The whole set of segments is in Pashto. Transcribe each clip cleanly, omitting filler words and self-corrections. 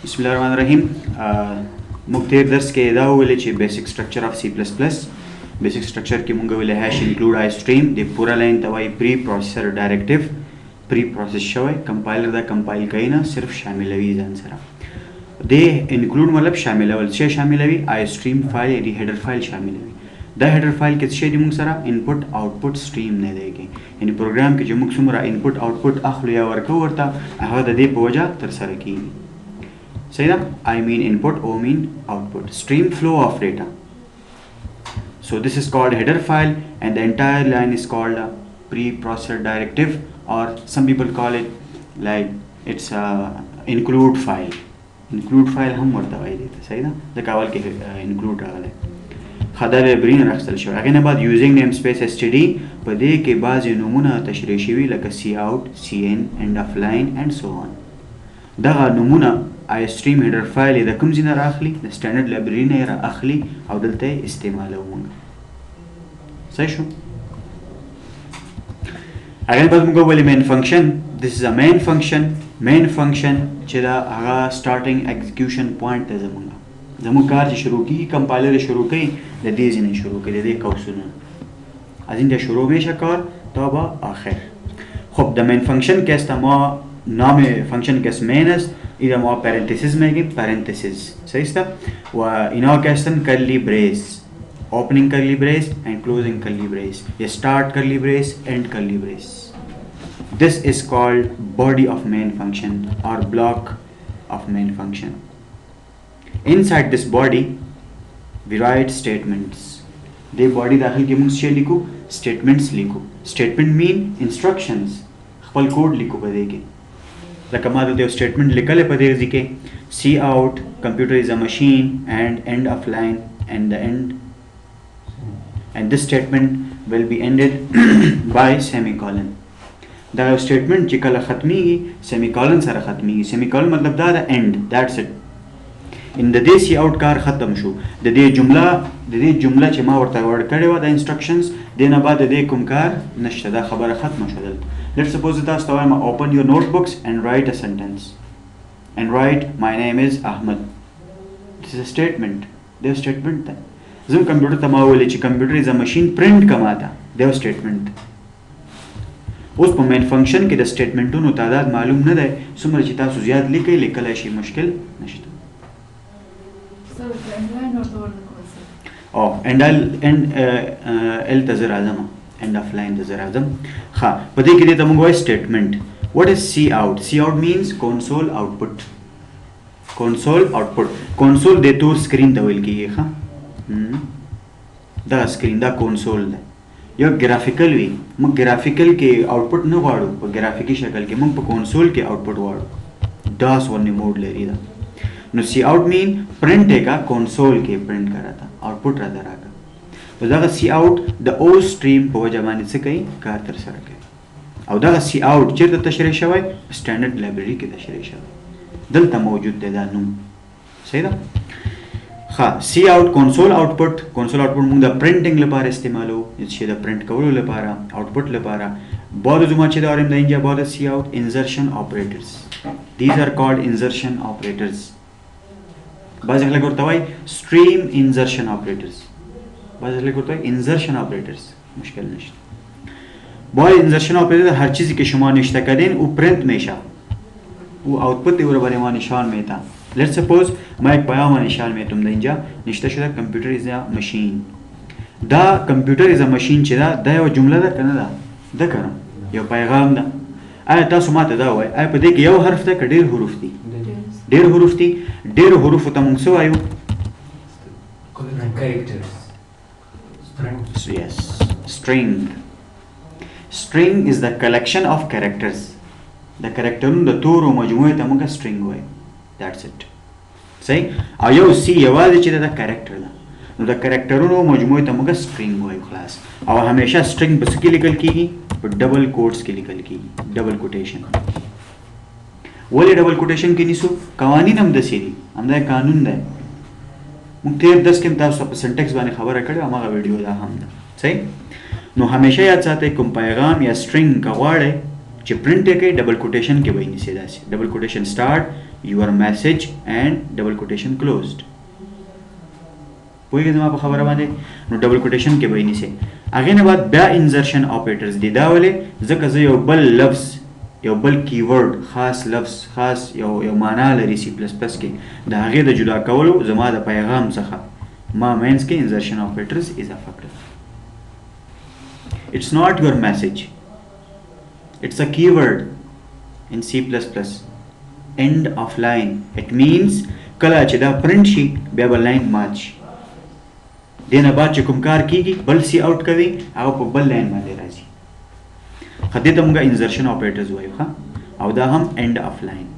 बिस्मिल्लाहिर्रहमानिर्रहीम मुख्य दर्स के दा वले ची basic structure of C++. Basic structure की मुंगा वले हैश इंक्लूड आई स्ट्रीम दे पूरा लाइन तवाई pre processor directive pre process शवे कंपाइलर दा कंपाइल कईना सिर्फ शामिल है जान सरा दे इंक्लूड मतलब शामिल है से शामिल है आई स्ट्रीम फाइल यानी हेडर फाइल शामिल है द हेडर फाइल के शे मुंग सरा इनपुट आउटपुट स्ट्रीम ने देगी यानी प्रोग्राम के जो मुख सुमरा इनपुट आउटपुट अखलिया वर्क वर्ता हवा दे पोजा तर सर की सही ना I mean input O mean output stream flow of data. So this is called header file and the entire line is called a preprocessor directive, or some people call it like it's a include file. Include file हम वर्ता वाई देते सही ना द कावल के include रहा है खादा लाइब्रेरी रखसल शो अगेन बाद using namespace std पदे के बाद नमूना तशरीह शवी like cout cn end of line and so on दगा नमूना आई स्ट्रीम हेडर फाइल इधर कम जिना राखली द स्टैंडर्ड लाइब्रेरी ने रा अखली और दलते इस्तेमाल होंगे सही शो अगेन बाद मुको बोले main function this is a main function चला आगा स्टार्टिंग एग्जीक्यूशन पॉइंट ते जमुंगा कार शुरू की कंपाइलर शुरू की लदी जिने शुरू की लदी कौसुना अजिन दे शुरू में शकर तोबा आखिर खूब द मेन फंक्शन कैसा मा नाम फंक्शन कैस मेन है إذا ما parenthesis में कि parenthesis सही sta व इना कैसन curly brace opening curly brace and closing curly brace ये start curly brace end curly brace this is called body of main function or block of main function inside this body we write statements दे body दाखिल के मुझसे लिखो statements लिखो statement mean instructions खपल code लिखो बदे के लकमाद देव स्टेटमेंट लिखले पदे जिके cout computer is a machine and end of line and the end this statement will be ended by semicolon द स्टेटमेंट जिकल खत्मी सेमीकोलन सर खत्मी सेमीकोलन मतलब द एंड दैट्स इट इन द दे सी आउट कार खत्म शो द दे जुमला चमा वर्ता वर्ड करे वा द इंस्ट्रक्शंस देना बाद दे कुमकार नशदा खबर खत्म शदल Let's suppose that you open your notebooks and write a sentence. And write, my name is Ahmed. This is a statement. Their statement. Zoom computer tamaawale chi computer is a machine print kamata. Their statement. उस पर main function के the statement तो तादाद मालूम न दे सुमर चिता सुजियाद लिखे लिखला ऐसी मुश्किल नश्ता. So end line or the word concept? Oh, and I'll तज़र आज़मा. End of line तज़र आज़म. हाँ, पता है कि देता मुझे statement. What is C out? C out means console output. Console output. Console दे तो screen दवेल की ये हाँ. दा screen दा console दा. यो graphical भी. मुझ graphical के output न वाड़ो. पर graphic की शक्ल के मुझ पर console के output वाड़ो. दास वरने मोड ले रही दा. नो C out mean print है का console के print करा था. Output रहा था तो दागा सी आउट द ओ स्ट्रीम по जमाने से कहीं कार तर सर के और दागा सी आउट चेत तशरीह शवे स्टैंडर्ड लाइब्रेरी के तशरीह शवे दलता मौजूद दे दानु सही दा हाँ सी आउट कंसोल आउटपुट मुंग द प्रिंटिंग लपार इस्तेमाल हो ये द प्रिंट कवलो लपारा आउटपुट लपारा बहुत जुमा चेद और इन द बहुत cout insertion operators these are called insertion operators बाज अगला करता है स्ट्रीम इंसर्शन ऑपरेटर्स बस इसलिए करता है इंसर्शन ऑपरेटर्स मुश्किल नहीं बॉय इंसर्शन ऑपरेटर हर चीज़ के शुमार निश्ता करें वो प्रिंट में शा वो आउटपुट तेरे बारे में निशान में था लेट्स सपोज मैं एक पैगाम निशान में तुम नहीं जा निश्ता शुदा कंप्यूटर इज अ मशीन दा कंप्यूटर इज अ मशीन चेदा दा वो जुमला दा करना दा करो यो पैगाम दा आया ता सुमात दा हुआ आया पदे कि यो हर्फ दा कडेर हुरूफ थी डेर हुरूफ तमुंगसो आयो characters. So yes, string is the collection of characters. The character the toro majmuu tamuka string hoy. That's it. सही आयो सी यवाज चिदा द character ला नो द character नो majmuu tamuka string होय class और हमेशा string बस की लिखल की डबल कोट्स की लिखल की डबल कोटेशन वोले डबल कोटेशन की निसु कवानीन हम दसेरी हम दा कानून दा मुख्तेर 10 के तास सिंटैक्स बाने खबर करे हमारा वीडियो दा हम सही नो हमेशा याद चाहते कोम पैगाम या स्ट्रिंग का वाड़े जो प्रिंट है के डबल कोटेशन के वही निसे दासी double quotation start your message and double quotation closed. پوهیږئ زما په خبره باندې؟ نو ډبل کوټیشن کې به یې نیسئ. هغې نه بعد بیا انزرشن آپریټرز دي. دا ولې؟ ځکه زه یو بل لفظ یو بل کیورډ خاص لفظ خاص یو معنا لري سی پلس پلس کې د هغې د جدا کولو زما د پیغام څخه ما مینس کې انزرشن آپریټرز اضافه کړل. It's not your message. It's a keyword in C++. End of line. It means کله چې دا پرنٹ شي بیا به لاین مات شي. دینه بعد چې کوم کار کیږي بل سی آوټ کوي هغه په بل لاین باندې راځي. خو دې ته موږ انزرشن آپریټرز وایو ښه. او دا هم end of line.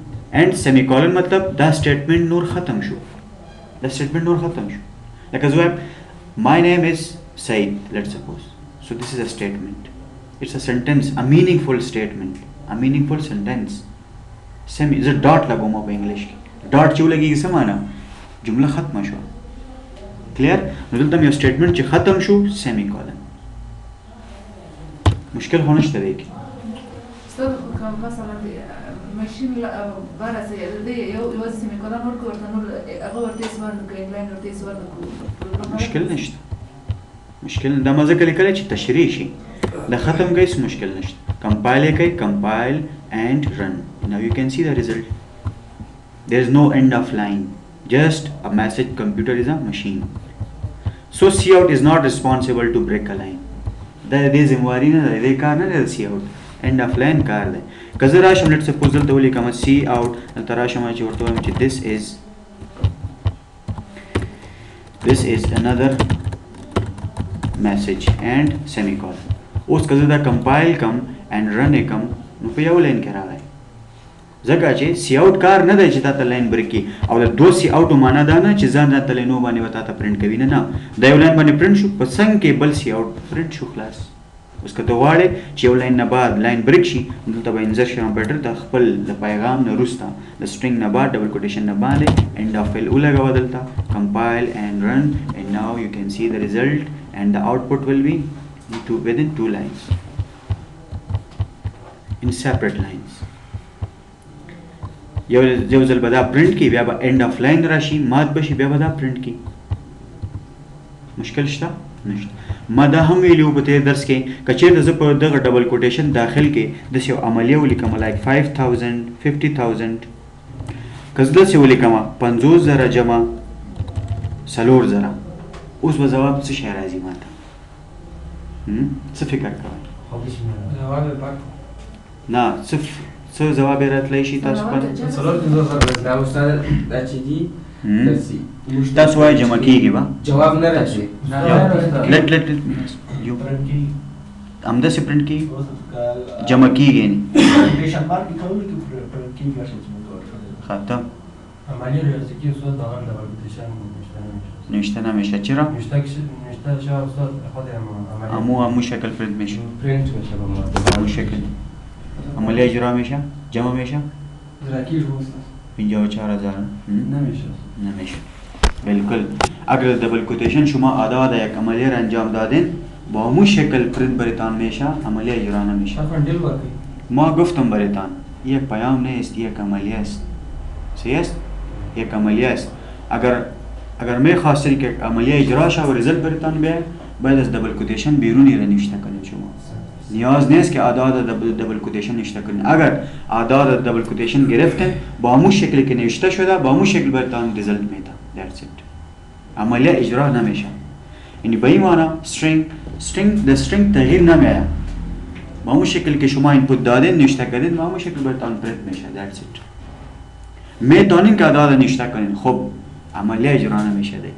and semicolon مطلب دا سټیټمنټ نور ختم شو. دا سټیټمنټ نور ختم شو. لکه زه وایم my name is Said, let's suppose. So this is a statement. It's a sentence, a meaningful statement, a meaningful sentence. Semi is a dot لګوم په انګلیش کې. dot چې ولګي څه معنا؟ جمله ختمه شو. کلیر؟ نو دلته یو سټیټمنټ چې ختم شو سیمی کولن. مشکل خو نشته دی کې. استاد کوم مثلا ماشین براسه دې یو سیمی کولن ورکو ورته نو هغه ورته سوال کوي لاین ورته سوال کوي. مشکل نشته. مشکل دا مزه کلی کلی چې تشریح شي دا ختم کوي څه مشکل نشته. کمپایل یې کوي compile and run. Now you can see the result. There is no end of line. Just a message. Computer is a machine. So cout is not responsible to break a line. دا دې ذمہواری نه دی. دې کار نه دی cout. End of line کار دی. که زه راشم let's suppose دلته ولیکم cout دلته راشم چې ورته وایم چې this is another message and semicolon. اوس که زه دا کمپایل کم and run یې کم نو په یو لاین کې راغی. ځکه چې سی آوټ کار نه دی چې تا ته لاین بریک کړي او د دو سی آوټو معنا دا نه چې ځان ته لاینو باندې به تا ته پرنټ کوي. نه دا یو لاین باندې پرنټ شو په څنګ کې بل سی آوټ پرنټ شو خلاص. اوس که ته غواړې چې یو لاین نه بعد لاین بریک شي دلته به انزرشن آپریټر د خپل د پیغام نه وروسته د سټرینګ نه بعد ډبل کوټیشن نه باندې end of file ولګوه دلته compile and run and now you can see the result and the output will be within 2 lines in separate lines. یو ځل به دا پرنټ کی بیا به end of line راشي مات بشي بیا به دا پرنټ کی. مشکل شته؟ نشته. ما دا هم ویلو په تیر درس کې که چېرته زه په دغه ډبل کوټیشن داخل کې داسې یو عملیه ولیکم لایک 5000 50000 که زه داسې ولیکم 50000 جمع 4000 اوس به جواب څه شی راځي ماته؟ څه فکر کوئ؟ نه څه جواب راتلی شي تاسو باندې؟ تاسو وایي جمع کېږي به؟ جواب نه راځي. لټ همداسې پرنټ کېږي جمع کېږي نه ختم نوشته نمیشه. چرا؟ امو شکل پرنت میشه. امو شکل عملیه اجرا میشه جمع میشه 54000 نمیشه. بالکل اگر دبل کوتیشن شما اعداد یک عملیه را انجام دادین با همون شکل پرنت برایتان میشه عملیه اجرا نمیشه. ما گفتم برایتان یک پیام نیست یک عملیه است. صحیح است؟ یک عملیه است. اگر میخواستید که عملیه اجرا شه و رزلت برایتان بیاید باید از دبل کوتیشن بیرونی را نوشته کنید. شما نیاز نیست که اعداد دبل کوتیشن نوشته کنید. اگر اعداد دبل کوتیشن گرفتن با همون شکلی که نوشته شده با همون شکل برایتان رزلت میده. That's it. عملیه اجرا نمیشه. یعنی به این معنی string تغییر نمیآید. با همون شکلی که شما اینپوت دادین نوشته کردین با همون شکل برایتان پرنت میشه. That's it. میتونین که اعداد نوشته کنین خب عملیه اجرا نمیشه دی.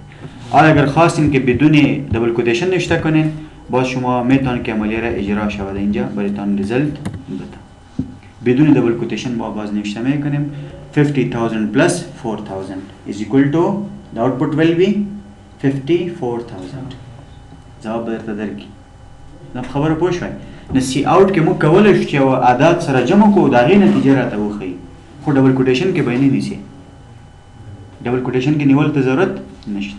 اگر خواستین که بدون دبل کوتیشن نوشته کنین باز شما میتونین که عملیه را اجرا شود اینجا برایتان رزلت بده. بدون دبل کوتیشن با باز نوشته میکنیم 50,000 plus 4,000 is equal to the output will be 54,000. جواب درته درکړي. دا خبره پوه شوئ. نو سی آوټ کې موږ کولی شو چې یو عدد سره جمع کړو د هغې نتیجه راته وښیي خو ډبل کوټیشن کې به یې نه نیسي. ډبل کوټیشن کې نیول ته ضرورت نشته.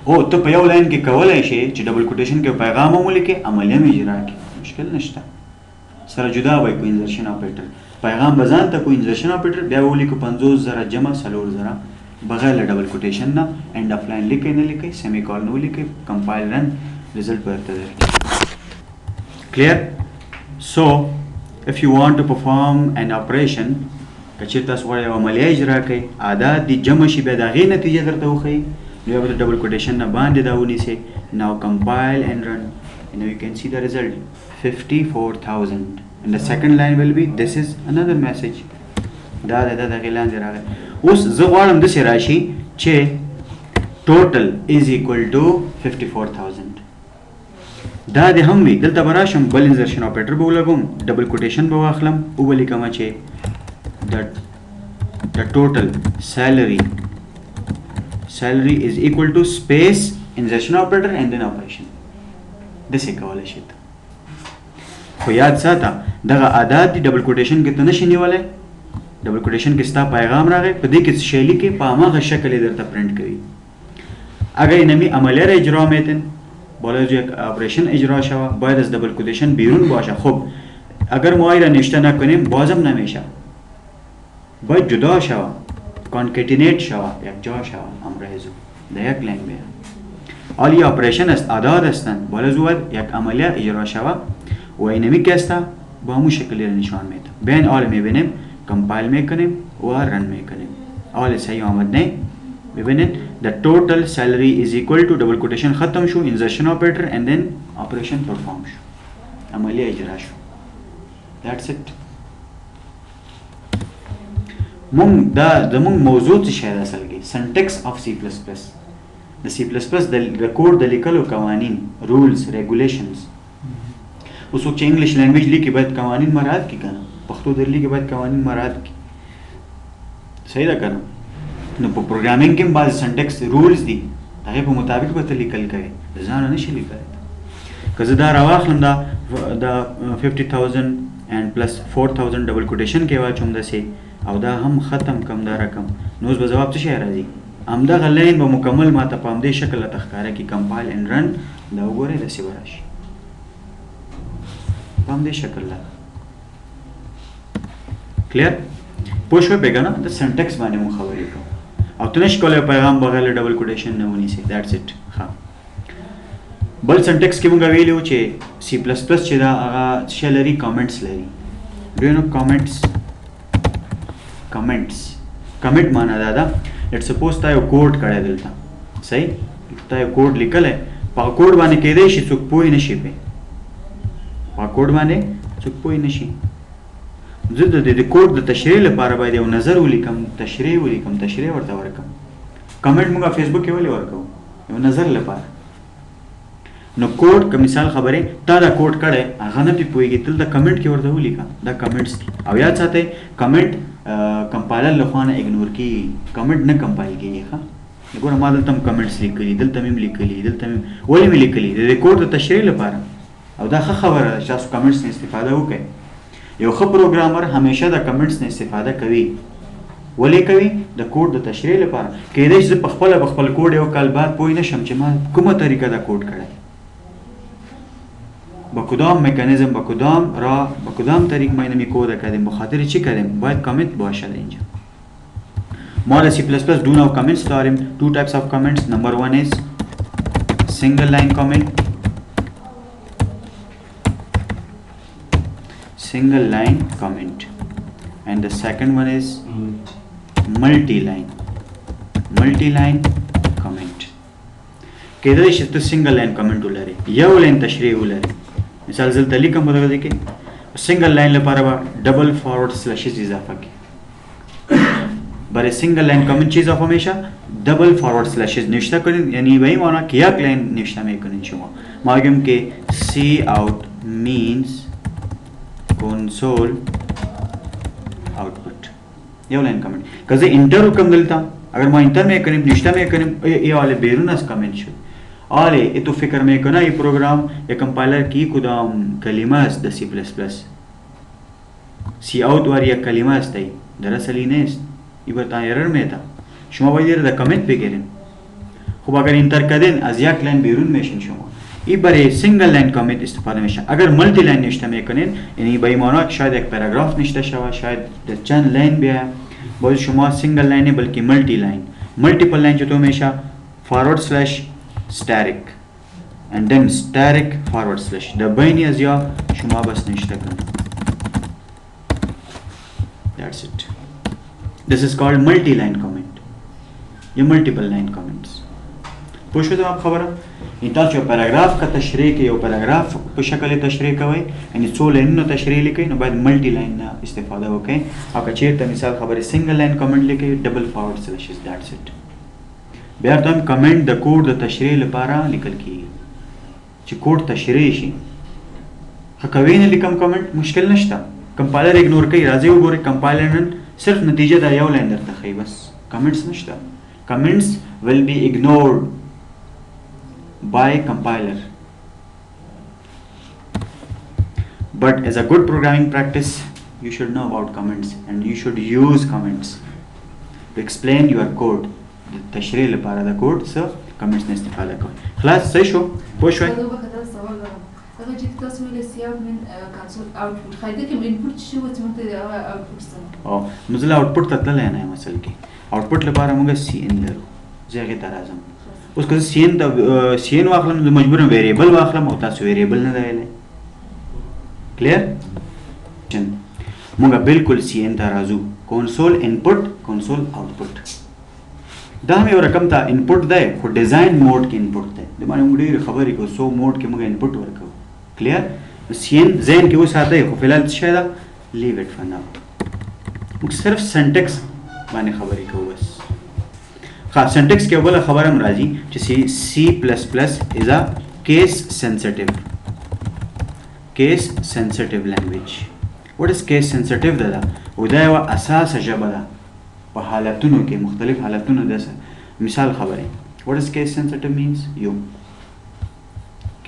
او ته په یو لاین کې کولی شې چې ډبل کوټیشن کې پیغام هم ولیکې عملیه هم اجرا کړې مشکل نشته. سره جدا وایي کو انزرشن آپریټر پیغام بزان ته کو انزرشن اپریټر بیا ولیکو 50000 جمع 4000 بغیر له ډبل کوټیشن نه اینډ اف لاین لیکي نه لیکي سیمی کولن ولیکي کمپایل رن ریزلټ ورته درکړي کلیر سو if you want to perform an operation کچې تاسو غواړئ یو عملیه اجرا کړئ عادات دي جمع شي بیا د هغې نتیجه درته وښیي نو بیا به د ډبل کوټیشن نه باندې دا ونیسئ now compile and run and now you can see the result 54,000 and the second line will be this is another message دا د دغې لاندې راغی اوس زه غواړم داسې راشي چې total is equal to 54,000 دا د هم وي دلته به راشم بل انزرشن اپریټر به ولګوم ډبل کوټیشن به واخلم ولیکم چې the total salary is equal to space insertion operator and then operation دسې کولی شي خو یاد ساته دغه عادات دي ډبل کوټیشن کې ته نشي نیولی ډبل کوټیشن کې ستا پیغام راغی په دې کې څه شی لیکي په هماغه شکل یې درته پرنټ کوي اگر اینمی عملیه را اجرا میتن بالا جو یک اپریشن اجرا شوه باید از دبل کوتیشن بیرون باشه خب اگر ما را نوشته نکنیم بازم نمیشه باید جدا شوه کانکتینیت شوه یک جا شوه امرهزو در یک لین بیه آلی اپریشن است اعداد هستند بالا زود یک عملیه اجرا شوه و اینمی که است با همون شکلی را نشان میده بین آل میبینیم کمپایل میکنیم و رن میکنیم آل صحیح آمد نه ببینید the total salary is equal to double quotation ختم شو insertion operator and then operation perform شو عملیه اجرا شو that's it مونږ دا زمونږ موضوع څه شی ده اصل کې syntax of C++ د C++ د کوډ د لیکلو قوانین rules regulations اوس څوک چې انګلیش لینګویج لیکي باید قوانین مراعات کړي کنه پښتو درلی کې باید قوانین مراعات کړي صحیح ده کنه نو په پروګرامینګ کې بعض سنټیکس رولز دي هغه په مطابق به ته لیکل کوي ځان نه شي لیکل که زه دا راواخلم دا 50,000 and plus 4,000 ډبل کوټیشن کې واچوم داسې او دا هم ختم کم دا رقم نو اوس به جواب څه شی راځي همدغه لاین به مکمل ماته په همدې شکل راته ښکاره کړي کمپایل اینډ رن دا وګورئ داسې به راشي په همدې شکل را کلیر پوه شوئ بېګا نه د سنټیکس باندې مونږ خبرې کوو او ته نشي کولی پیغام بغیر له ډبل کوټیشن نه ونیسئ دیټس اټ ښه بل سنټیکس کې مونږ ویلي وو چې سی پلس پلس چې دا هغه څه لري کامنټس لري ډو یو نو کامنټ معنا دا ده لیټ سپوز تا یو کوډ کړی دلته صحیح تا یو کوډ لیکلی په هغه کوډ باندې کیدی شي څوک پوه نشي پرې په کوډ باندې څوک پوه نشي زه د دې کوډ د تشریح لپاره باید یو نظر ولیکم تشریح ورته ورکم کمنټ موږ فیسبوک کې ولې ورکوو یو نظر لپاره نو کوډ که مثال خبرې تا دا کوډ کړی هغه نه پې پوهېږي تل د کمنټ کې ورته ولیکه دا کمنټس دي او یاد ساتئ کمنټ کمپایلر لخوا نه اګنور کېږي کمنټ نه کمپایل کېږي ښه ګوره ما دلته هم کمنټس لیکلي دلته مې هم لیکلي دلته مې ولې مې لیکلي د دې کوډ د تشریح لپاره او دا ښه خبره ده چې تاسو کمنټس نه استفاده وکړئ یو ښه پروګرامر همیشه د کمنټس نه استفاده کوي ولې کوي د کوډ د تشریح لپاره کېدای شي زه په خپل کوډ یو کال بعد پوه نشم چې ما کومه طریقه دا کوډ کړی با کدام مکانیزم با کدام طریق ما اینو میکود کردیم به خاطر چی کردیم باید کامنت باشه اینجا ما در C++ دو نوع کامنتس داریم two types of comments number one is single line comment and the second one is multi-line comment کېدای شي ته سنگل لاین کمنټ ولري یو لاین تشریح ولري مثال زلته لیکم په دغه کې سنگل لاین لپاره به ډبل فارورډ سلیشز اضافه کړي برای سنگل لاین کامنت چیز اف همیشه دبل فارورد سلشز نوشته کنید یعنی به این معنا که یک لاین نوشته میکنید شما ما بگیم که cout means console output یو لاین کامنت که زه انتر وکم دلته اگر ما انتر میکنیم نوشته میکنیم ای حال بیرون از کامنت شد آله تو فکر میکنه ای پروگرام یا کمپایلر کی کدام کلمه است در C++ cout وار یک کلمه است در اصلی نیست ای برتا ایرر میده شما باید در کامنت بگیرین خب اگر انتر کردین از یک لاین بیرون میشین شما ये बड़े single line comment इस्तेफादा में अगर multi line निश्ता में करें यानी भाई मानो शायद एक पैराग्राफ निश्ता शवा शायद चंद लाइन भी है बहुत शुमा सिंगल लाइन है बल्कि मल्टी लाइन मल्टीपल लाइन जो तो हमेशा forward slash asterisk and then static forward slash دبيني ازيا شما بس نشتغل that's it. This is called multi-line comment या multiple line comments. पूछो तो आप खबर इंता जो पैराग्राफ का तशरीह के यो पैराग्राफ पे शक्ल तशरीह का वही यानी 100 लाइन नो तशरीह लिखे नो बाद मल्टी लाइन ना इस्तेफादा होके आपका चेयर ता मिसाल खबर सिंगल लाइन कमेंट लिखे double forward slashes that's it. बेहतर तो हम कमेंट द कोड द तशरीह लपारा निकल की چې کوډ تشریح شي خکوین لیکم کمنټ مشکل نشته کمپایلر اګنور کوي راځي وګورئ کمپایلر نن صرف نتیجه دا یو لاین درته ښیي بس کمنټس نشته کمنټس will be ignored by compiler but as a good programming practice you should know about comments and you should use comments to explain your code تشریح لپاره د کوډ څه کمنټس نه استفاده کوي خلاص صحیح شو پوه شوي هغه چې تاسو ویل سیاف من کنسول اوټپوټ خایده کې انپوټ شي و چې موږ اوټپوټ سم او مزله اوټپوټ ته تللی نه یم اصل کې اوټپوټ لپاره موږ سی ان لرو زه هغې ته راځم اوس که زه سی ان واخلم زه مجبور یم ویریبل واخلم او تاسو ویریبل نه دی ویلی کلیر موږ بالکل سی ان ته راځو کنسول انپوټ کنسول اوټپوټ دا مې یو رقم ته انپوټ دی خو ډیزاین موډ کې انپوټ دی د باندې موږ ډېرې خبرې کوو سو موډ کې موږ انپوټ ورکوو کلیر سی ان ذهن کې وساتئ خو فلحال څه شی ده لیو اټ فار ناو موږ صرف سنټکس باندې خبرې کوو بس ښه سنټکس کې بله خبره هم راځي چې سی پلس پلس از ا کیس سنسټیو لینګویج واټ از کیس سنسټیو ده او دا یوه اساسه ژبه ده په حالتونو کې مختلف حالتونو د مثال خبره what is case sensitive means you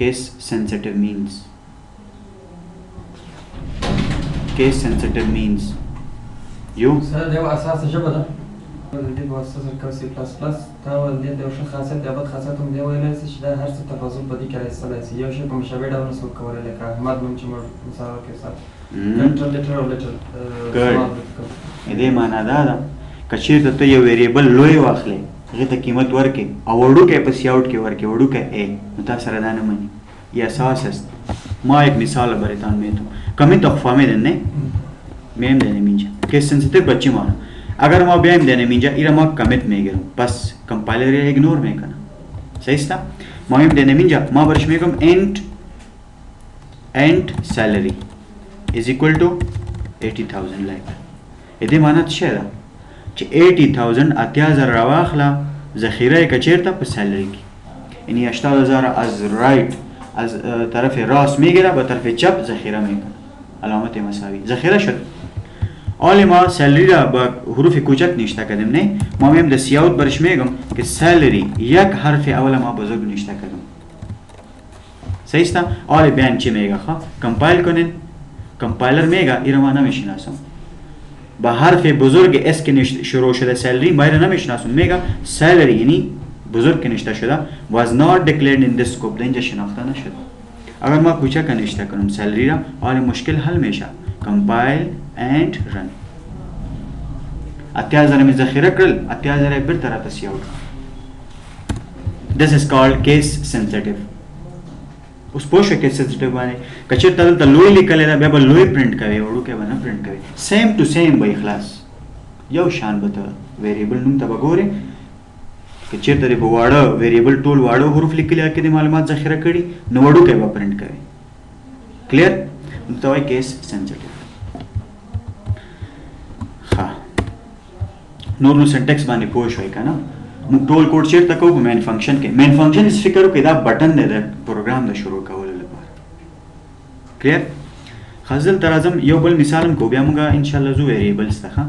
case sensitive means you سره د یو اساس ژبه ده د دې په اساس کې سی پلس پلس دا ول د یو ښه خاصیت د ابد خاصیت هم دی ویلای شي چې دا هر څه تفاصیل په دې کې راځي چې یو شی په مشابه ډول نسو کولای لکه احمد نوم چې موږ مثال کې سات لیټر او لیټر دې معنا دا ده که چېرته ته یو ویریبل لوی واخلې هغې ته قیمت ورکړې او وړوکی په سی آوټ کې ورکړې وړوکی ای نو تا سره دا نه مني یہ اساس است ما ایک مثال براتان میتونم کمی تخفامه دن نه میم دنه مینجا کیس سنسیتیو بچی مانا اگر ما بیایم دنه مینجا ایرا ما کمیت میگیرم پس کمپایلر ایگنور میکنه صحیح است ما میم دنه مینجا ما برش میگم end salary is equal to 80,000 like اده مانا چه ده چې 80,000 80,000 راواخلا ذخیره کچیرته په سالری کې یعنی 80,000 از رایت از طرف راست میگیره به طرف چپ ذخیره میکنه علامت مساوی ذخیره شد آلی ما سالری را با حروف کوچک نوشته کردیم نه ما میم د سی اوت برش میگم که سالری یک حرف اول ما بزرگ نوشته کردم صحیح است آلی بیان چی میگه خواه کمپایل کنین کمپایلر میگه ایره ما نمیشناسم با حرف بزرگ اس که شروع شده سالری ما ایره نمیشناسم میگه سالری یعنی بزرگ که نوشته شده was not declared in this scope اینجا شناخته نشد اگر ما کوچک نوشته کنم سالری را آلی مشکل حل میشه compile and run 80,000 می ذخیره کرل 80,000 بر طرف سی اوت this is called case sensitive اوس پوه شو case sensitive باندې کچیر تل ته لوی لیکل دا به لوی پرینټ کوي وړو کې باندې پرینټ کوي سیم ټو سیم به اخلاص یو شان به ویریبل نوم ته وګورئ کچیر ته په واړه ویریبل ټول واړه حروف لیکل کې د معلومات ذخیره کړي نو وړو کې به پرینټ کوي کلیر نو ته وایي case sensitive نور نو سنټیکس باندې پوه شوي که نه موږ ټول کوډ چېرته کوو په مین فنکشن کې مین فنکشن هېڅ فکر وکړئ دا بټن دی د پروګرام د شروع کولو لپاره کلیر ښه دلته راځم یو بل مثال هم کوو بیا موږ انشاءالله ځو ویریبلز ته ښه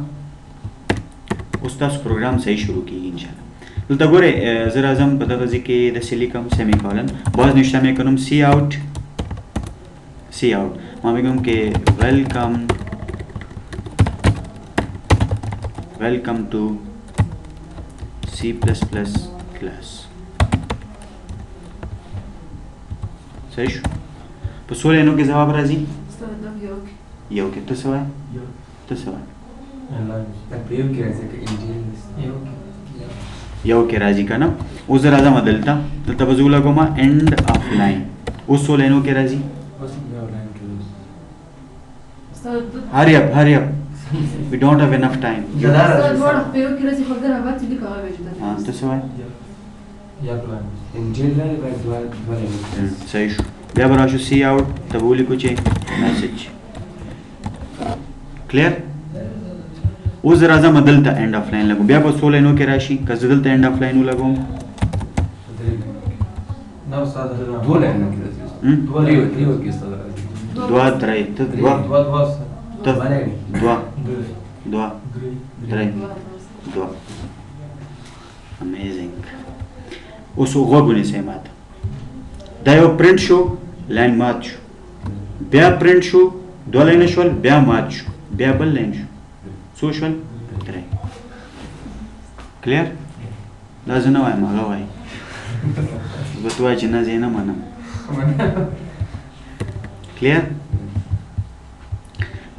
اوس تاسو پروګرام صحیح شروع کېږي انشاءالله دلته ګورئ زه راځم په دغه ځای کې داسې لیکم سیمی کالن باز نوشته مې کنم سی آوټ ما میگم که welcome to C++ class صحیح شو په څو لاینو کې جواب راځي استاد دا یو کې یو کې ته څه وایې ته څه وایې یو کې راځي که نه اوس زه راځم دلته به زه ولګوم end of line اوس څو لاینو کې راځي استاد hurry up we don't have enough time استاد ورته په یو کې راځي خو دا راځي چې لیکه وایي ته څه وایې صحیح شو بیا به راشو سی آوټ ته به ولیکو چې میسج کلیر اوس زه راځم دلته اینډ آف لاین لګوم بیا به څو لاینو کې راشي که زه دلته اینډ آف لاین ولګوم دوه درې ته دوه درې دوه امیزنګ اوس غوږ ونیسئ ماته دا یو پرنټ شو لاین مات شو بیا پرنټ شو دوه لاینه شول بیا مات شو بیا بل لاین شو څو شول درې کلیر دا زه نه وایم هغه وایي به ته وایې چې نه زه یې نه منم کلیر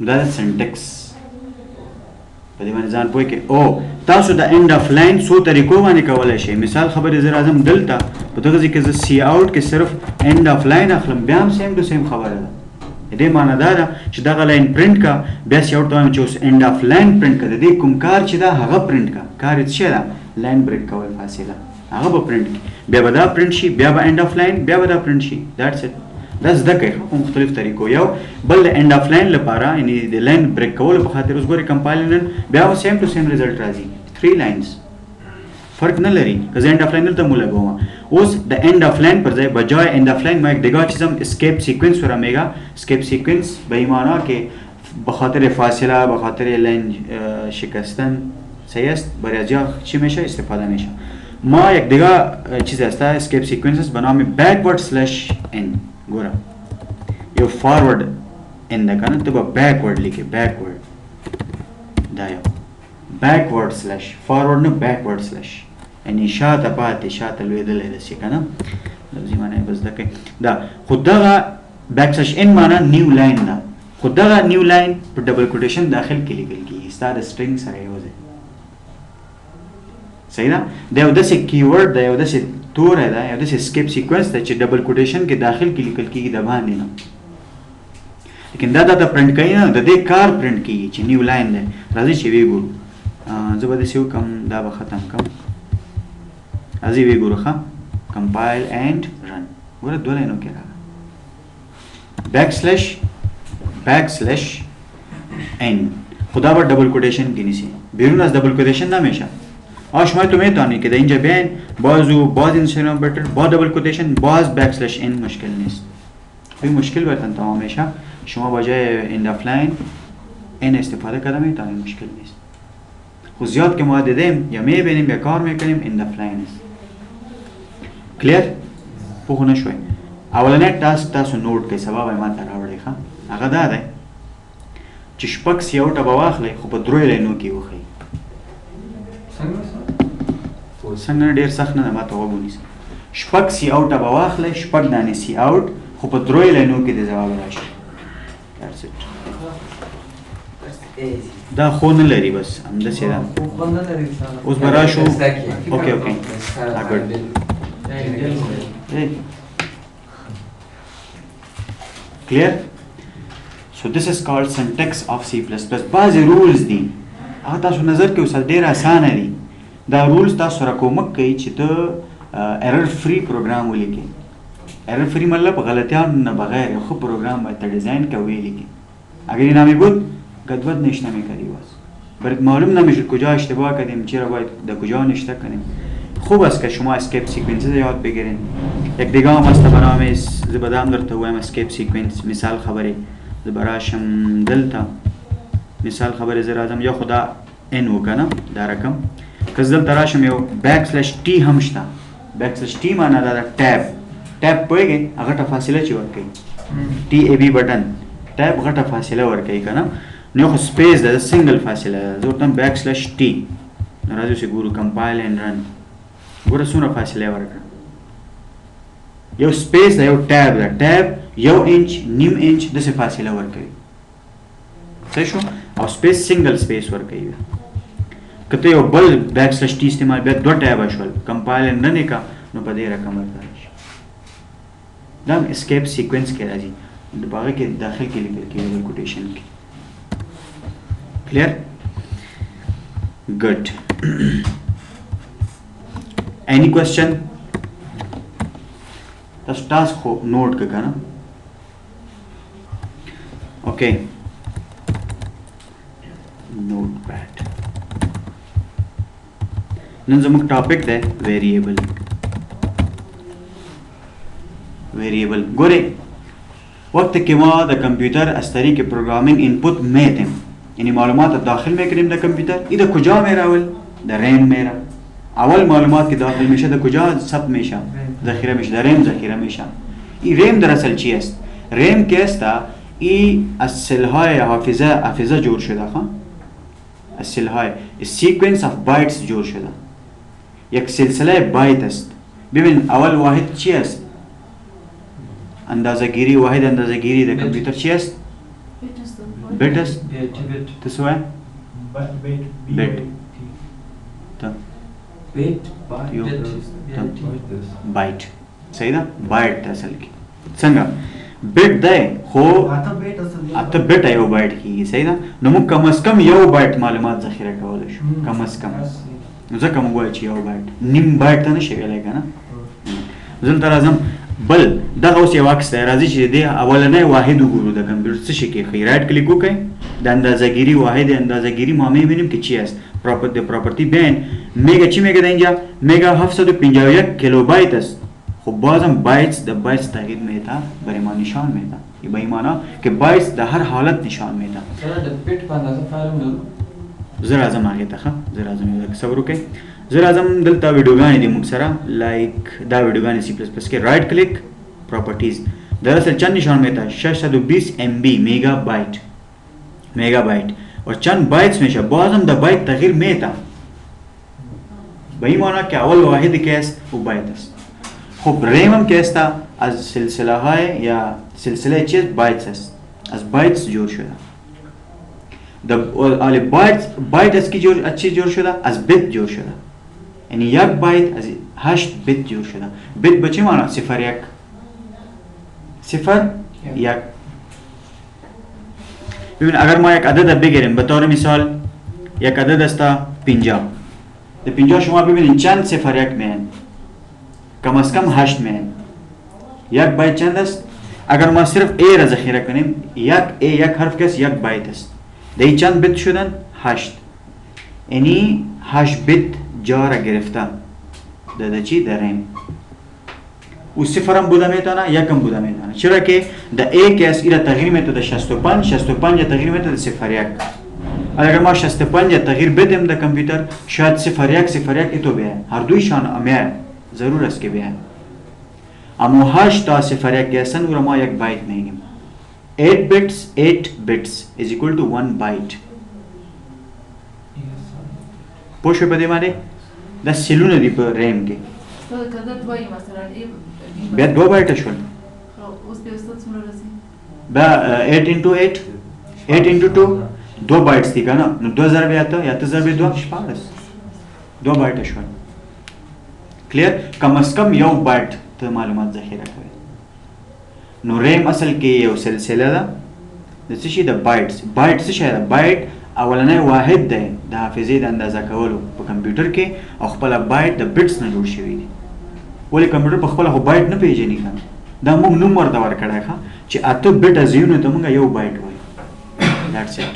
دا د سنټکس په دې باندې ځان پوه کې او تاسو د اینډ اف لاین څو طریقو باندې کولی شئ مثال خبرې زه راځم دلته په دغه ځای کې زه سی آوټ کې صرف اینډ اف لاین اخلم بیا هم سیم ټو سیم خبره ده دې معنی دا ده چې دغه لاین پرنټ کا بیا سی آوټ ته وایم چې اوس اینډ اف لاین پرنټ کا د دې کوم کار چې دا هغه پرنټ کا کار یې څه ده لاین بریک کول فاصله هغه به پرنټ کړي بیا به دا پرنټ شي بیا به اینډ اف لاین بیا به دا پرنټ شي دیټس اټ دا زده کوي په مختلف طریقو یو بل د اینډ اف لاین لپاره یعنی د لاین بریک کولو په خاطر اوس ګورئ کمپایلر بیا به سیم ټو سیم رزلټ راځي 3 لاینز فرق نه لري که زه اینډ اف لاین دلته مو لګوم اوس د اینډ اف لاین پر ځای بجای اینډ اف لاین ما یک دیگه چیزم اسکیپ سیکوینس ورمیگا اسکیپ سیکوینس به این معنا که بخاطر فاصله بخاطر لاین شکستن صحیح است برای از جا چی میشه استفاده میشه ما یک دیگه چیز هست اسکیپ سیکوینس است به نام backward slash n گورا یو فارورد n ده کنه تو با backward لیکه backward دا یو backward slash forward نه backward slash یعنی شاته پاتې شاته لوېدلی داسې که نه لفظي معنی یې به زده کوئ دا خو دغه بیک سلش ان معنی نیو لاین ده خو دغه نیو لاین په ډبل کوټیشن داخل کې لیکل کېږي ستا د سټرنګ سره یو ځای صحیح ده دا یو داسې کیورډ ده یو داسې توری ده یو داسې اسکیپ سیکوینس ده چې ډبل کوټیشن کې داخل کې لیکل کېږي د باندې نه لیکن دا د پرنټ کوي نه د دې کار پرنټ کېږي چې نیو لاین دی راځئ چې ویې ګورو زه به داسې وکړم دا به ختم کړم راځئ ویې ګورو ښه کمپایل اینډ رن ګوره دوه لاینو کې راغله بیک سلش n خدا بر دبل کوتیشن کی نیسی بیرون از دبل کوتیشن نمیشه آشمای تو میتونی که در اینجا بیاین باز اینستاگرام بٹر با دبل کوتیشن باز بیک سلش n مشکل نیست این مشکل برتن تمام میشه شما با جای end of line n استفاده کرده میتونید مشکل نیست خود زیاد که ما دیدیم یا میبینیم یا کار میکنیم end of line است کلیر پوه نشوي اولنې ټاسک تاسو نوٹ کړئ سبا به ما ته راوړئ ښه هغه دا دی چې شپږ سیاوټه به واخلئ خو په دریو لاینو کې وښیئ څنګه ډېر سخت نه ده ما ته غوږ ونیسئ شپږ سیاوټه به واخلئ شپږ دانې سیاوټ خو په دریو لاینو کې د ځواب راشي دا خو نه لري بس همداسې ده اوس به راشو اوکې clear so this is called syntax of C++ بعضی rules دي هغه تاسو نظر کې اوسه ډېر اسانه دي دا rules تاسو را کومک کوي چې ته error free program ولیکې error free مطلب غلطیان نه بغیر خو program باید ډیزاین کوی لیکې اگر این نمی بود گدوت نشته میکردی باز برات معلوم نمیشد کجا اشتباه کردیم چرا باید در کجا نشته کنیم خوب است که شما اسکیپ سیکونسز یاد بگیرین یک دیگه هم است به نام زبدام در تو اسکیپ سیکونس مثال خبری زبراشم دلتا مثال خبری زرازم یا خدا ان وکنه دا رقم کس دلتا راشم یو بیک سلش تی همشتا بیک سلش تی معنی دا ٹیب پوئے اغٹا فاصله چی ورکی تی ای بی بٹن ٹیب غٹا فاصله ورکی کنه نو خو سپیس دا سنگل فاصله زورتم بیک سلش تی نرازو سی گورو کمپایل اینڈ رن ګوره څومره فاصله ورکړه یو سپیس دا یو ټیب دا ټیب یو انچ نیم انچ داسې فاصله ورکوي صحیح شو او سپیس سنگل سپیس ورکوي که ته یو بل بیک سلش ټي استعمال بیا دوه ټیبه شول کمپایل نه نه کا نو په دې رقم ورته شي دا اسکیپ سیکوینس کې راځي د باغ کې داخل کې لیکل کېږي کوټیشن کې clear good any question tas task ko note ka na okay notepad nan zamuk topic de variable gore वक्त के वहाँ the computer as तरीके programming input में थे यानी मालूमात दाखिल में करें द कंप्यूटर इधर कुजा मेरा अवल द रैम मेरा अवल मालूमात के दाखिल में द कुजा सब में शा ذخيرة مش द रैम ذخيرة में शा ये रैम दरअसल चीज़ रैम कैसा ये असलहाय हाफिज़ा जोड़ शुदा खां असलहाय sequence of bytes जोड़ शुदा एक सिलसिला बाइट است ببین اول واحد چی است اندازه‌گیری واحد اندازه‌گیری در کامپیوتر چی است بیت است تو سوای بیت تا بایت صحیح ده بایت اصل کی څنګه بیت ده خو اته بیت یو بایت کی صحیح ده نو موږ کم از کم یو بایت معلومات ذخیره کولای شو کم از کم نو ځکه موږ وایو چې یو بایت نیم بایت ته نشي ویلای کنه زه تر اعظم بل دغه اوس یو عکس دی راځي چې دی اولنی واحد وګورو د کمپیوټر څه شي کې رایټ کلیک وکړئ د اندازه‌گیری واحد اندازه‌گیری ما می‌بینیم که چی است پراپرتی بین میگه چی میگه در اینجا میگه 751 کیلوبایت است خب بازم بایتس د بایتس تغییر میده برای ما نشان میده این به این معنی که بایتس در هر حالت نشان میده سره د بیت په اندازه فایل نو زه راځم هغې ته ښه زه راځم یو دقیقه صبر وکړئ زه راځم دلته ویډیوګانې دي موږ سره لایک دا ویډیوګانې سی پلس پلس کې رایټ کلیک پراپرټیز दरअसल चंद निशान में था 620 MB मेगा बाइट और चंद बाइट्स में बाज़म द बाइट तगीर में था बही माना कि अवल वाहिद कैस वो बाइट खूब रेम हम कैस था आज सिलसिला है या सिलसिले चीज़ बाइट्स आज बाइट्स जोड़ शुदा द आले बाइट as की जोड़ अच्छी जोड़ शुदा आज बिट जोड़ शुदा यानी एक बाइट आज हश्त बिट जोड़ शुदा बिट बचे माना सिफर एक सिफर एक बबीन अगर मैं एक अदद बगैर बतौर मिसाल एक अदद अस्ता 50 तो 50 शुमा बबीन चंद सिफर एक में कम अज कम 8 में एक बाइट चंद است अगर मैं सिर्फ ए را ذخیره کنیم یک حرف کس یک بایت است دی چند بیت شدن 8 یعنی 8 بیت جا را گرفتن در چی در ریم و صفر هم بوده میتونه یکم بوده میتونه چرا که د ا کس ایرا تغییر میتونه 65 تغییر میتونه 01 اگر ما 65 تغییر بدیم در کامپیوتر شاید 01 ایتو بیه هر دویشان امیه ضرور است که بیه اما 8 تا 01 گسن و ما یک بایت میگیم 8 bits is equal to 1 byte پوشه بده مانه دا سلونه دی په ریم کې تو کدا دوی مثلا بیا 2 بایټ شول اوس په استاد څومره راځي با 8 into 8 into 2 2 بایټس دي کنه نو 2000 بیا ته یا 2002 شپارس 2 بایټ شول کلیر کم از کم یو بایټ ته معلومات ذخیره کوي نو ریم اصل کې یو سلسله ده د څه شي د بایټس بایټ څه شي ده بایټ اولنی واحد دی د حافظې د اندازه کولو په کمپیوټر کې او خپل بایټ د بټس نه جوړ شوی دی ولې کمپیوټر په خپل خو بایټ نه پیژني کنه دا موږ نوم ورته ورکړی ښه چې اته بټ ازیونه ته موږ یو بایټ وایو دیټس اټ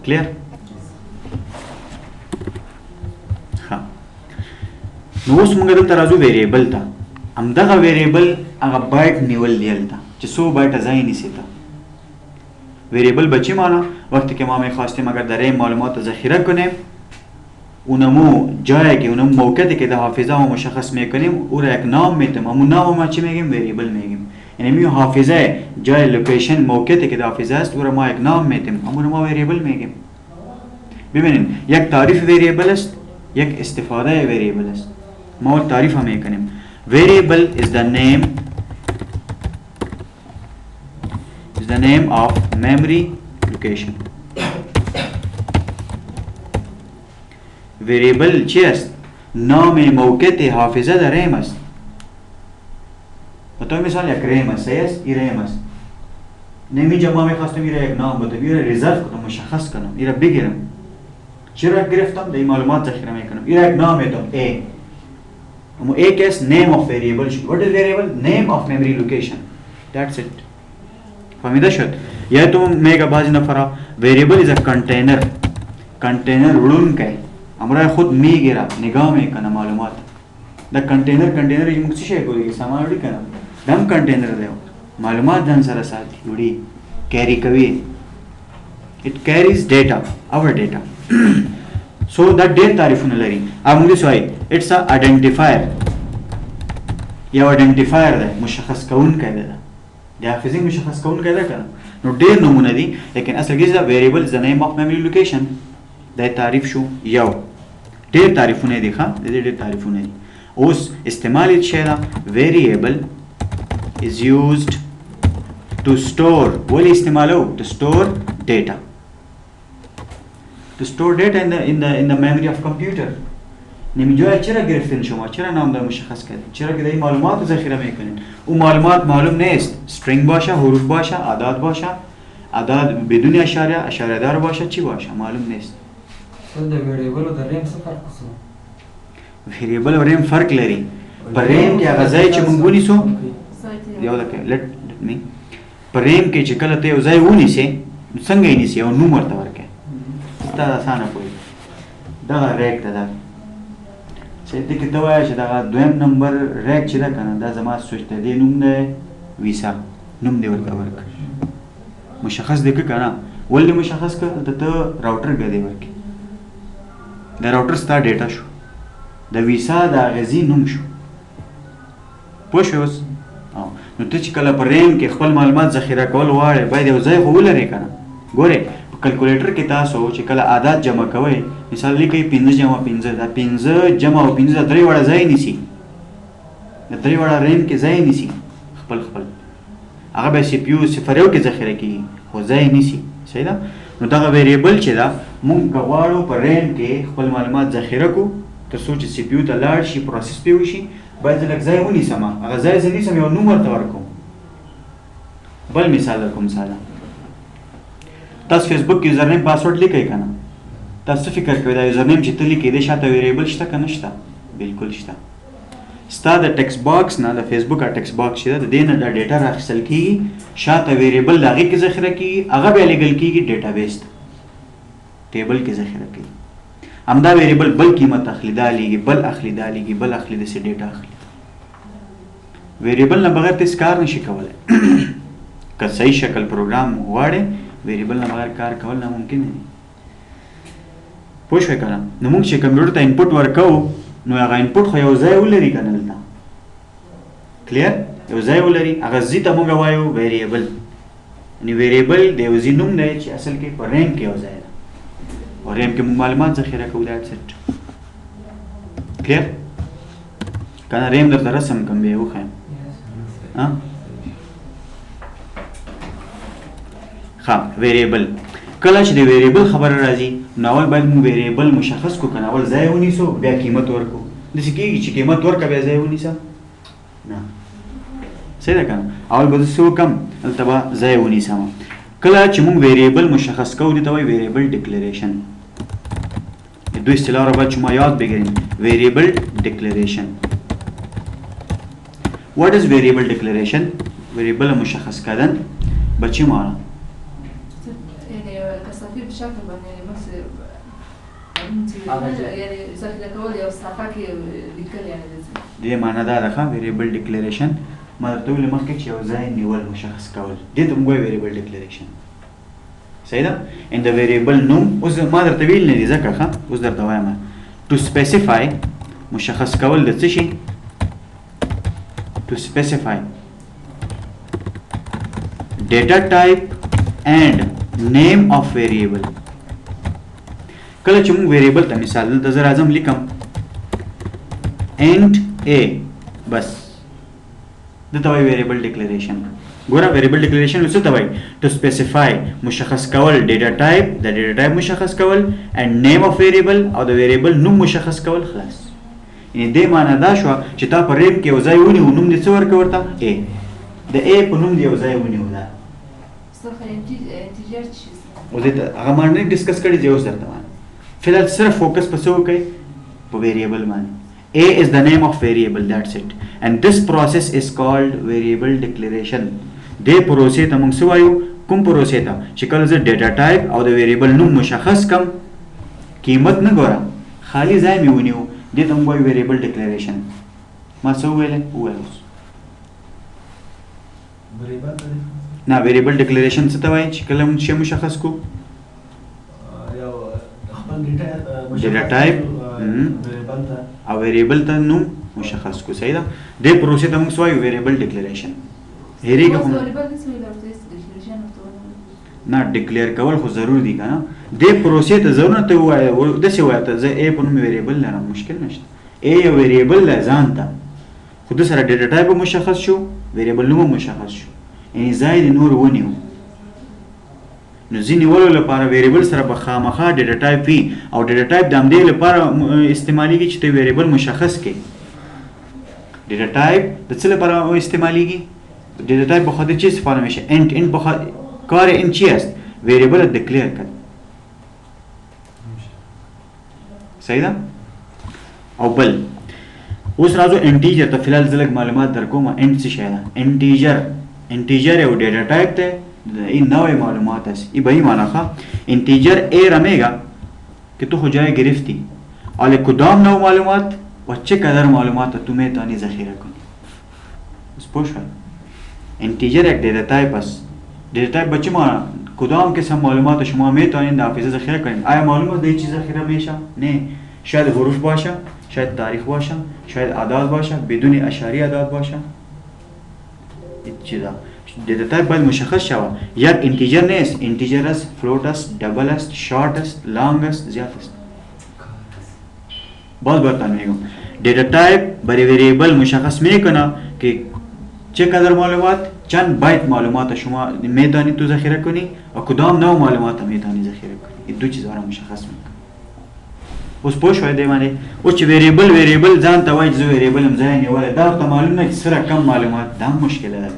کلیر ها نو اوس موږ دلته راځو ویریبل ته همدغه ویریبل هغه بایټ نیول دی هلته چې څو بایټ ځای نیسي ته ویریبل بچی مانا وقتی که ما میخواستیم اگر در این معلومات ذخیره کنیم اونمو جایی که اونمو موقعی که در حافظه ما مشخص میکنیم او را یک نام میتیم همون نام ما چی میگیم ویریبل میگیم یعنی میو حافظه جای لوکیشن موقعی که در حافظه است او را ما یک نام میتیم همون ما ویریبل میگیم ببینید یک تعریف ویریبل است یک استفاده ویریبل است ما تعریف هم میکنیم variable is the name of memory location. variable چی است؟ نام موقع حافظه در ریم است. بطور مثال یک ریم است این ریم است. نمی‌جا ما می‌خواستم ایره یک نام بدم، ایره ریزرو کنم، مشخص کنم، ایره بگیرم. چرا گرفتم؟ در این معلومات ذخیره میکنم. ایره یک نام میدم A. اما A که است name of variable شد. What is variable? Name of memory location. That's it. فهمیده شد؟ یا تو میگه بعضی نفرا variable is a container. container رون که امرای خود میگیره، نگاه میکنه معلومات. دا container یه چی شی کولی سامان وړي کنه. دم container دی. معلومات ځان سره ساتي وړي carry کوي. It carries data, our data. So that ډېر تعریفونه لري. موږ سوای it's a identifier. یو identifier دی، مشخص کوونکی دی. د حافظې مشخص کوونکی دی کنه. نو ډېر نمونه دي، لیکن اصل کې دا variable is the name of memory location. دا تعریف شو یو. ډېر تعریفونه دي ښه، د دې ډېر تعریفونه دي. اوس استعمال یې شی دا variable is used to store. ولې استعمالو؟ to store data. To store data in the memory of computer. نمی‌جای چرا گرفتن شما؟ چرا نام دار مشخص کردین؟ چرا که این معلومات رو ذخیره میکنین؟ اون معلومات معلوم نیست. string باشه، حروف باشه، اعداد باشه، اعداد بدون اشاره، اشاره دار باشه، چی باشه؟ معلوم نیست. د ویریبل او د ریم څه فرق څه؟ ویریبل او ریم فرق لري. پر ریم کې هغه ځای چې مونږ ونیسو یو دکه let me پر ریم کې چې کله ته یو ځای ونیسې څنګه یې نیسې او نوم ورته ورکې. دا اسانه کوي. دا ریک ده. چې دې کې ته وایې چې دا دویم نمبر ریک چې ده کنه دا زما سوچ ته دی نوم دی ویسا نوم دی ورته ورکړه. مشخص دی که کنه ولې مشخص کړه ته راوټر ګدې ورکې. د راوټر ستا ډیټا شو. د ویسا د غزي نوم شو. پوه شوې اوس؟ نو ته چې کله په ریم کې خپل معلومات ذخیره کول غواړې باید یو ځای خو ولرې که نه. ګورې په کلکولیټر کې تاسو چې کله عادات جمع کوئ مثال لیکئ 5 جمع 5 دا 5 جمع او 5 دا درې وړه ځای نیسي. د درې وړه ریم کې ځای نیسي خپل هغه به سی پی یو صفر یو کې ذخیره کېږي خو ځای نیسي. صحیح ده؟ نو دغه ویریبل چې ده مونږ که غواړو په ریم کې خپل معلومات ذخیره کړو تر څو چې سی پی یو ته لاړ شي پروسس پې وشي باید زه لږ ځای ونیسم هغه ځای زه نیسم یو نوم ورته ورکوم. بل مثال درکوم ساده تاسو فیسبوک کې یوزرنیم پاسورډ لیکئ که نه تاسو فکر کوئ دا یوزرنیم چې ته لیکئ دی شاته ویریبل شته که نه شته؟ بلکل شته. ستا د ټکس باکس نه د فیسبوک ټکس باکس چې ده د دې نه دا ډیټا راخیستل کېږي شاته ویریبل د هغې کې ذخیره کېږي هغه بیا لیږل کېږي ډیټا بیس ته ټیبل کې ذخیره کېږي. همدا ویریبل بل قیمت اخلي دا لیږي بل اخلي دا لیږي بل اخلي داسې ډیټا اخلي. ویریبل نه بغیر ته هېڅ کار نشي کولی. که صحیح شکل پروګرام غواړې ویریبل نه بغیر کار کول ناممکن دی. پوه شوې که نه؟ نو موږ چې کمپیوټر ته انپوټ ورکوو نو هغه انپوټ خو یو ځای ولري که نه دلته کلیر یو ځای ولري هغه ځي ته موږ وایو ویریبل. یعنې ویریبل د یو ځي نوم دی چې اصل کې په ریم کې یو ځای ده او ریم کې موږ معلومات ذخیره کوو. دیټس اټ. کلیر که نه ریم درته رسم کوم بیا یې وښیم. ښه ویریبل کله چې د ویریبل خبره راځي نو اول باید موږ ویریبل مشخص کړو که نه اول ځای ونیسو بیا قیمت ورکړو. داسې کېږي چې قیمت ورکړه بیا ځای ونیسه نه. صحیح ده که نه؟ اول به زه څه وکړم هلته به ځای ونیسم. کله چې موږ ویریبل مشخص کوو دې ته وایي ویریبل ډیکلریشن. دو اصطلاح را باید شما یاد بگیرین. ویریبل ډیکلریشن. What is variable declaration? ویریبل مشخص کردن به چی معنی؟ كصفي بشكل يعني مثل يعني ذخيره كول او صفاكي لیکل يعني دې معنی دا ده ویریبل ډیکلریشن ما درته ویلي مخکې چې یو ځای نیول مشخص کول دې ته موږ وایو ویریبل ډیکلریشن. صحیح ده؟ ان د ویریبل نوم اوس ما درته ویل نه دي ځکه ښه اوس درته وایم ټو سپیسیفای مشخص کول د څه شي to specify data type and name of variable. کله چې موږ ویریبل ته مثال دلته زه راځم لیکم int a بس دته وایي ویریبل ډیکلیریشن. ګوره ویریبل ډیکلیریشن څه ته وایي؟ ټو سپیسیفای مشخص کول ډیټا ټایپ، د ډیټا ټایپ مشخص کول اینڈ نیم اف ویریبل او د ویریبل نوم مشخص کول. خلاص یعنی دې معنی دا شوه چې تا په ریپ کې یو ځای ونیو نوم دې څه ورکړه ورته؟ ا. د ا په نوم دې یو ځای ونیو. دا انټیجر شي اوس دې هغه معنی ډسکس کړي چې اوس درته وایم. فی الحال صرف فوکس په څه وکړئ؟ په ویریبل باندې. A is the name of variable, that's it. And this process is called variable declaration. دې پروسې ته موږ څه وایو؟ کوم پروسې ته چې کله زه ډیټا ټایپ او د ویریبل نوم مشخص کم، قیمت نه ګورم، خالی ځای مې ونیو، دې ته موږ وایو ویریبل ډیکلیریشن. ما څه وویل؟ وویل اوس نه ویریبل ډیکلیریشن څه ته وایي؟ چې کله موږ شی مشخص کو ډیټا ټایپ او ویریبل ته نوم مشخص کو. صحیح ده؟ دې پروسې ته موږ څه وایو؟ ویریبل ډیکلیریشن. هېرېږه خو نه ډیکلیئر کول خو ضرور دي که نه؟ دې پروسې ته ضرور نه ته ووایه داسې ووایه ته زه ا په نوم ویریبل لرم، مشکل نشته. ا یو ویریبل دی ځان ته، خو ده سره ډیټا ټایپ هم مشخص شو، ویریبل نوم هم مشخص شو، یعنې ځای دې نور ونیو. نو ځینې نیولو لپاره ویریبل سره به خامخا ډیټا ټایپ وي او ډیټا ټایپ د همدې لپاره استعمالیږي چې ته ویریبل مشخص کړې. ډیټا ټایپ د څه لپاره استعمالیږي؟ ډیټا ټایپ بخاطر چی استفاده میشه؟ انت بخاطر کار این چی است؟ ویریبل دکلیر کرد. صحیح ده؟ او بل اوس راځو انټیجر ته. فی الحال زه لږ معلومات در کوم. انټ څه شی ده؟ انټیجر یو ډیټا ټایپ دی، این نوع معلومات است. این به این معنی خواه انتیجر ای را میگه که تو کجای گرفتی، حالا کدام نوع معلومات و چقدر معلومات تو میتونی ذخیره کنی. بس پوش شد. انتیجر یک دیتا تایپ است. دیتا تایپ به چه معنی؟ کدام قسم معلومات شما میتونید در حافظه ذخیره کنید. آیا معلومات در چیز ذخیره میشه؟ نه. شاید حروف باشه، شاید تاریخ باشه، شاید اعداد باشه، بدون اشاری اعداد باشه. این چیزا دیتا تایپ باید مشخص شود. یک انتیجر نیست، انتیجر است، فلوت است، دبل است، شارت است، لانگ است، زیاد است. باز برتان میگم دیتا تایپ برای ویریبل مشخص میکنه که چقدر معلومات، چند بایت معلومات شما میتونید تو ذخیره کنی و کدام نوع معلومات میتونید ذخیره کنی. این دو چیزا رو مشخص میکنه. اوس پوه شوی دی باندې. اوس چې ویریبل ځان ته وایي چې زه ویریبل یم ځای نیولی، دا ورته معلوم نه چې سره کم معلومات، دا هم مشکله ده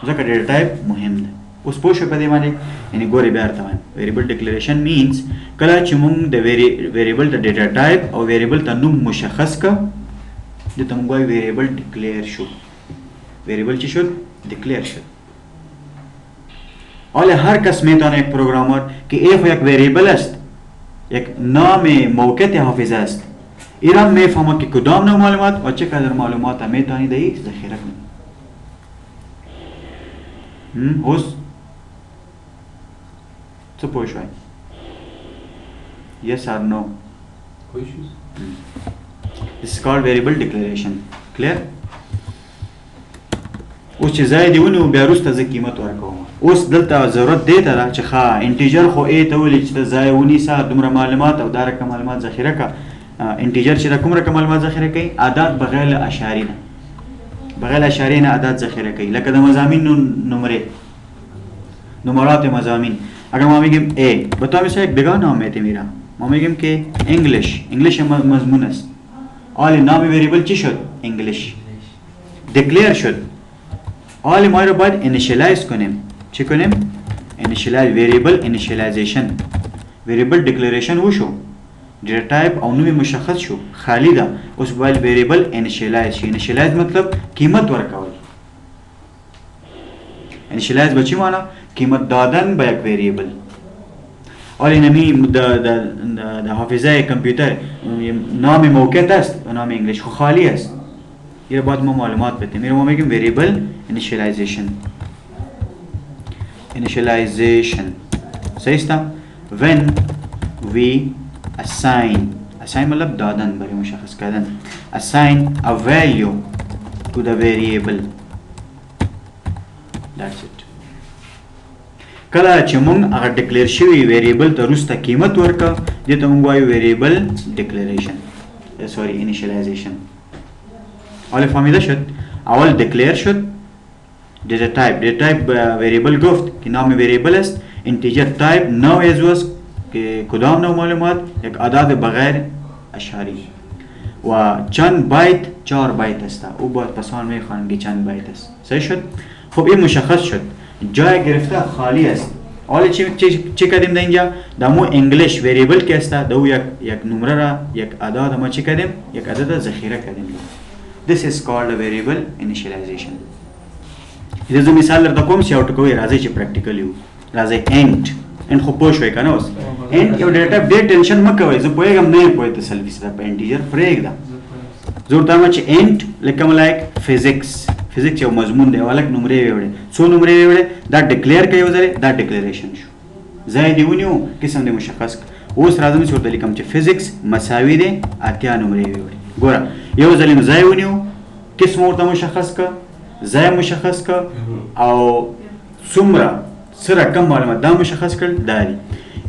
ځکه ډیټا ټایپ مهم ده. اوس پوه شوی په دې باندې. یعنې ګورې بیا ورته وایم ویریبل ډیکلیریشن مینز کله چې موږ د ویریبل ته ډیټا ټایپ او ویریبل ته نوم مشخص کړه، دې ته موږ وایو ویریبل ډیکلیر شو. ویریبل چی شد؟ دیکلیر شد. حالا هر کس میتونه یک پروگرامر که یک ویریبل است، یک نام موقعیت حافظه است، ایران میفهمه که کدام نوع معلومات و چقدر معلومات میتونی در یک ذخیره کنی. اوس څه پوه شوی؟ Yes or no? This is called variable declaration. Clear? اوس چې ځای دی ونیو بیا وروسته زه قیمت ورکوم. اوس دلته ضرورت دې ته ده چې ښه انټیجر خو ای ته ولي چې ته ځای ونیسه دومره معلومات او دا رقم معلومات ذخیره کړه. انټیجر چې دا کوم رقم معلومات ذخیره کوي؟ اعداد بغیر اشاری نه، بغیر اشاری نه اعداد ذخیره کوي. لکه د مضامین نمرات مضامین. اگر ما میگیم ای بتا مثلا یک بگاه نام میده میرم، ما میگیم که انگلیش مضمون است. حالا نام ویریبل چی شد؟ انگلیش دیکلیر شد. حالا ما رو باید انیشیلایز کنیم. چی کنیم؟ انیشیلایز. ویریبل انیشیلایزیشن. ویریبل دیکلیریشن وشو، ډیټا ټایپ او نوم مشخص شو، خالی ده. اوس باید ویریبل انیشیلایز شي. انیشیلایز مطلب قیمت ورکول. انیشیلایز به چی معنی؟ قیمت دادن به یک ویریبل. حالا نمی د حافظه کامپیوتر نام موقعیت است و نام انگلیش خو خالی است. یہ بعد ما معلومات بدیم. میرم ما میگیم ویریبل انیشیلایزیشن. صحیح است؟ when we assign مطلب دادن، برای مشخص کردن. assign a value to the variable. That's it. کله چې مونږ هغه ډیکلیر شوی ویریبل ته وروسته قیمت ورکړه، دې ته مونږ وایو ویریبل ډیکلیریشن، سوري انیشیلایزیشن. حالا فهمیده شد؟ اول دکلیر شد دیتا تایپ وریبل گفت که نام وریبل است. انتیجر تایپ نوع از که کدام نوع معلومات؟ یک عدد بغیر اشاری و چند بایت 4 بایت است. او باید پسان میخوانیم که چند بایت است. صحیح شد؟ خب این مشخص شد. جای گرفته خالی است. حالا چی کردیم در اینجا؟ دمو انگلیش وریبل که است دو یک نمره را یک عدد ما چی کردیم؟ یک عدد ذخیره کردیم. This is called a variable initialization. इधर जो मिसाल लड़ता कौन सी आउट कोई राजे ची practical you राजे एंड खो पोश हुए का ना उस एंड यो डेटा टाइप दे टेंशन मत करो जो पोएगा हम नहीं पोए तो सेल्फी से पे इंटीजर फ्रेग दा जोर तामा ची एंड लेकिन लाइक फिजिक्स यो मजमून दे वाला नंबरे वेवड़े सो नंबरे वेवड़े दा डिक्लेयर कयो जरे दा डिक्लेरेशन शो जाय दिवनियो किस्म दे मुशखस उस राजम से होतली कम ची फिजिक्स मसावी दे आत्या नंबरे वेवड़े गोरा यो जलिम जाय वनियो किस्म होता मुशखस का زای مشخص کا او څومره سره کم معلومات دا مشخص کړل داري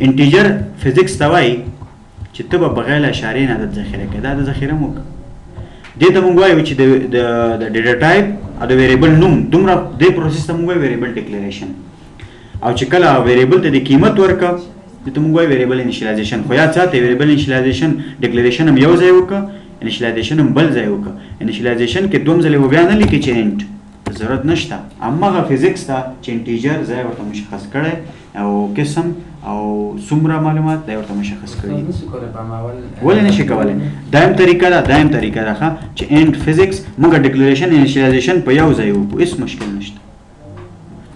انټیجر فزیکس توای چې ته به بغیر اشاره نه د ذخیره کې دا د ذخیره مو دې ته مونږ وایو چې د ډیټا ټایپ او د ویریبل نوم دومره د پروسس ته مونږ وایو ویریبل ډیکلیریشن او چې کله ویریبل ته د قیمت ورکا ته مونږ وایو ویریبل انیشلایزیشن خو یا څه ته ویریبل انیشلایزیشن ډیکلیریشن هم یو ځای وکړه انیشلایزیشن هم بل ځای وکړه انیشلایزیشن کې دوم ځله و بیان نه لیکي چې انټ ضرورت نشته اما غا فزیکس ته چې انټیجر ځای ورته مشخص کړي او قسم او څومره معلومات دا ورته مشخص کړي ولې نشي کولای دایم طریقه ده چې انټ فزیکس موږ ډیکلیریشن انیشلایزیشن په یو ځای وکړو هیڅ مشکل نشته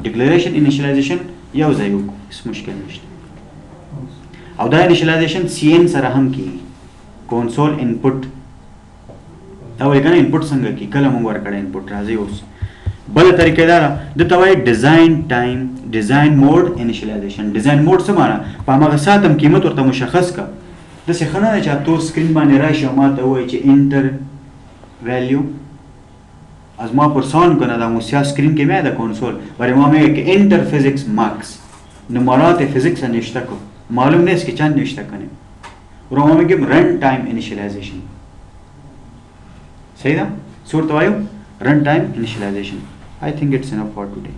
ډیکلیریشن انیشلایزیشن یو ځای وکړو هیڅ مشکل نشته او دا انیشلایزیشن سی ان سره هم کیږي کنسول انپوټ دا ولې کنه انپوټ څنګه کی کله موږ ورکړه انپوټ راځي اوس بل طریقه دا د توای ډیزاین موډ انیشلایزیشن ډیزاین موډ څه معنا په هغه ساتم قیمت ورته مشخص کا د څه خنه چې تو سکرین باندې راشي ما ته وای چې انټر ویلیو از ما پرسان کنه دا موسیا سکرین کې مې دا کنسول برای ما مې کې انټر فزیکس ماکس نمرات فزیکس نشته کو معلوم نه است که چند نشته کنه ورو ما میگم رن ټایم انیشلایزیشن صحیح ده صورت وایو run time initialization. I think it's enough for today.